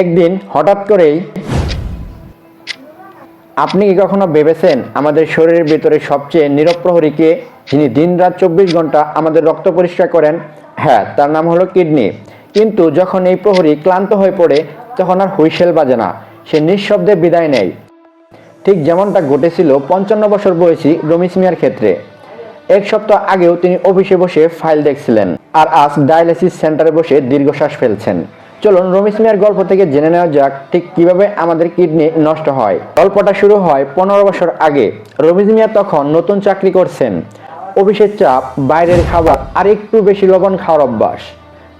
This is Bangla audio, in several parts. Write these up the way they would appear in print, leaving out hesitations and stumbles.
একদিন হঠাৎ করেই আপনি কি কখনো ভেবেছেন আমাদের শরীরের ভিতরে সবচেয়ে নীরব প্রহরীকে, যিনি দিনরাত 24 ঘন্টা আমাদের রক্ত পরিষ্কার করেন? হ্যাঁ, তার নাম হলো কিডনি। কিন্তু যখন এই প্রহরী ক্লান্ত হয়ে পড়ে তখন আর হুইসেল বাজে না, সে নিঃশব্দে বিদায় নেয়। ঠিক যেমনটা ঘটেছিল 55 বছর বয়সী রমিজ মিয়ার ক্ষেত্রে। এক সপ্তাহ আগেও তিনি অফিসে বসে ফাইল দেখছিলেন, আর আজ ডায়ালিসিস সেন্টারে বসে দীর্ঘশ্বাস ফেলছেন। চলুন রমিজ মিয়ার গল্প থেকে জেনে নেওয়া যাক ঠিক কিভাবে আমাদের কিডনি নষ্ট হয়। গল্পটা শুরু হয় 15 বছর আগে। রমিজ মিয়া তখন নতুন চাকরি করছেন। অফিসের চাপ, বাইরের খাবার আর একটু বেশি লবণ খাওয়ার অভ্যাস।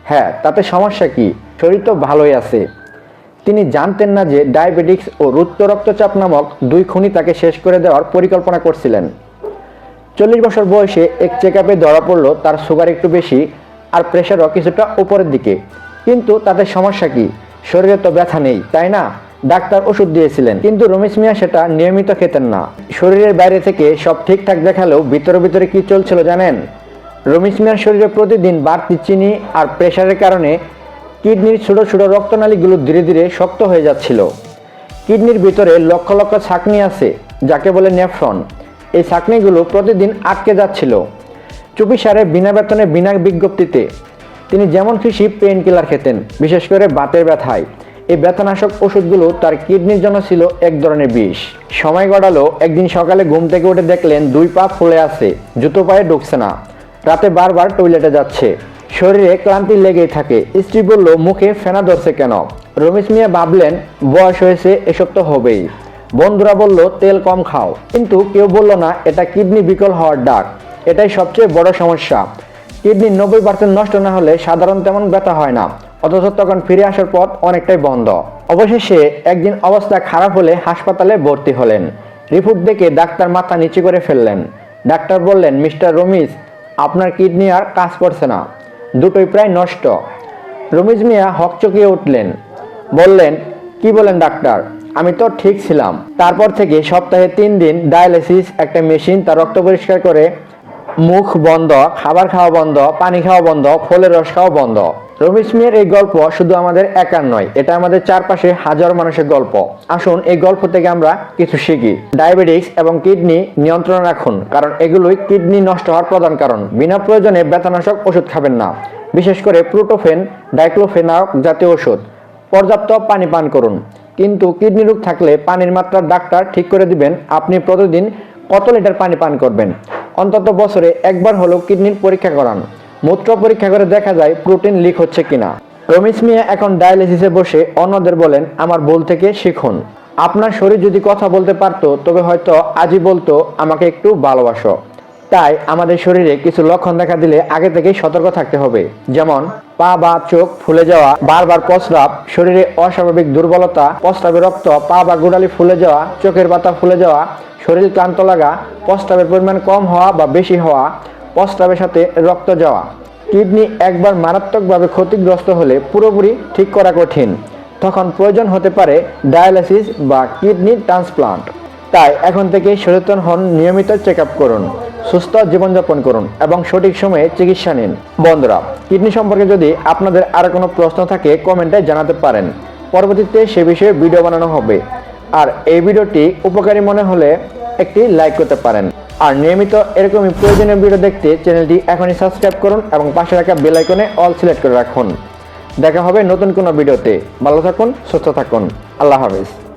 হ্যাঁ, তাতে সমস্যা কি? শরীর তো ভালোই আছে। তিনি জানতেন না যে ডায়াবেটিক্স ও উচ্চ রক্তচাপ নামক দুই খুনি তাকে শেষ করে দেওয়ার পরিকল্পনা করছিলেন। 40 বছর বয়সে এক চেকআপে ধরা পড়লো তার সুগার একটু বেশি আর প্রেশারও কিছুটা উপরের দিকে। কিন্তু তাতে সমস্যা কি? শরীরে তো ব্যথা নেই, তাই না? ডাক্তার ওষুধ দিয়েছিলেন, কিন্তু রমিজ মিয়া সেটা নিয়মিত খেতেন না। শরীরের বাইরে থেকে সব ঠিকঠাক দেখালেও ভিতরে ভিতরে কি চলছিল জানেন? রমিজ মিয়ার শরীরে প্রতিদিন বাড়তি চিনি আর প্রেশারের কারণে কিডনির ছোট ছোট রক্তনালীগুলো ধীরে ধীরে শক্ত হয়ে যাচ্ছিল। কিডনির ভিতরে লক্ষ লক্ষ ছাঁকনি আছে, যাকে বলে নেফ্রন। এই ছাঁকনিগুলো প্রতিদিন আটকে যাচ্ছিল চুপিসারে, বিনা বেতনে, বিনা বিজ্ঞপ্তিতে। তিনি যেমন খুশি পেইন কিলার খেতেন, বিশেষ করে বাতের ব্যথায়। এই ব্যথানাশক ওষুধগুলো তার কিডনির জন্য ছিল এক ধরনের বিষ। সময় গড়ালো, একদিন সকালে ঘুম থেকে উঠে দেখলেন 2 পা ফুলে আছে, জুতো পায়ে ঢুকছে না, রাতে বারবার টয়লেটে যাচ্ছে, শরীরে ক্লান্তি লেগেই থাকে। স্ত্রী বলল, মুখে ফেনা ধরছে কেন? রমিজ মিয়া ভাবলেন, বয়স হয়েছে, এসব তো হবেই। বন্ধুরা বলল, তেল কম খাও, কিন্তু কেউ বলল না এটা কিডনি বিকল হওয়ার ডাক। এটাই সবচেয়ে বড় সমস্যা। কিডনি 90% নষ্ট না হলে সাধারণ তেমন ব্যথা হয় না, অথচ তখন ফিরে আসার পথ অনেকটাই বন্ধ। অবশেষে একদিন অবস্থা খারাপ হলে হাসপাতালে ভর্তি হলেন। রিপোর্ট দেখে ডাক্তার মাথা নিচু করে ফেললেন। ডাক্তার বললেন, মিস্টার রমিজ, আপনার কিডনি আর কাজ করছে না, দুটোই প্রায় নষ্ট। রমিজ মিয়া হকচকিয়ে উঠলেন, বললেন, কি বলেন ডাক্তার? আমি তো ঠিক ছিলাম। তারপর থেকে সপ্তাহে 3 দিন ডায়ালিসিস, একটা মেশিন তার রক্ত পরিষ্কার করে, মুখ বন্ধ, খাবার খাওয়া বন্ধ, পানি খাওয়া বন্ধ, ফলের রস খাওয়া বন্ধ। রমিজ মিয়ার এই গল্প শুধু আমাদের একার নয়, এটা আমাদের চারপাশে হাজার মানুষের গল্প। আসুন এই গল্প থেকে আমরা কিছু শিখি। ডায়াবেটিক্স এবং কিডনি নিয়ন্ত্রণ রাখুন, কারণ এগুলোই কিডনি নষ্ট হওয়ার প্রধান কারণ। বিনা প্রয়োজনে ব্যথানাশক ওষুধ খাবেন না, বিশেষ করে প্রোটোফেন, ডাইক্লোফেনাক জাতীয় ওষুধ। পর্যাপ্ত পানি পান করুন। কিন্তু কিডনি রোগ থাকলে পানির মাত্রা ডাক্তার ঠিক করে দিবেন। আপনি প্রতিদিন কত লিটার পানি পান করবেন? অন্তত বছরে একবার হলেও কিডনির পরীক্ষা করান। মূত্র পরীক্ষা করে দেখা যায় প্রোটিন লিক হচ্ছে কিনা। রমিজ মিয়া এখন ডায়ালিসিসে বসে অন্যদের বলেন, আমার ভুল থেকে শিখুন। আপনার শরীর যদি কথা বলতে পারতো, তবে হয়তো আজই বলতো, আমাকে একটু ভালোবাসো। তাই আমাদের শরীরে কিছু লক্ষণ দেখা দিলে আগে থেকেই সতর্ক থাকতে হবে। যেমন পা বা চোখ ফুলে যাওয়া, বারবার প্রস্রাব, শরীরে অস্বাভাবিক দুর্বলতা, প্রস্রাবে রক্ত, পা বা গোড়ালি ফুলে যাওয়া, চোখের পাতা ফুলে যাওয়া, শরীর ক্লান্ত লাগা, প্রস্রাবের পরিমাণ কম হওয়া বা বেশি হওয়া, প্রস্রাবের সাথে রক্ত যাওয়া। কিডনি একবার মারাত্মকভাবে ক্ষতিগ্রস্ত হলে পুরোপুরি ঠিক করা কঠিন। তখন প্রয়োজন হতে পারে ডায়ালিসিস বা কিডনি ট্রান্সপ্লান্ট। তাই এখন থেকে সচেতন হন, নিয়মিত চেক আপ করুন, সুস্থ জীবনযাপন করুন এবং সঠিক সময়ে চিকিৎসা নিন। বন্ধুরা, কিডনি সম্পর্কে যদি আপনাদের আরও কোনো প্রশ্ন থাকে কমেন্টে জানাতে পারেন। পরবর্তীতে সে বিষয়ে ভিডিও বানানো হবে। আর এই ভিডিওটি উপকারী মনে হলে একটি লাইক করতে পারেন। আর নিয়মিত এরকমই প্রয়োজনীয় ভিডিও দেখতে চ্যানেলটি এখনই সাবস্ক্রাইব করুন এবং পাশে রাখা বেল আইকনে অল সিলেক্ট করে রাখুন। দেখা হবে নতুন কোনো ভিডিওতে। ভালো থাকুন, সুস্থ থাকুন। আল্লাহ হাফেজ।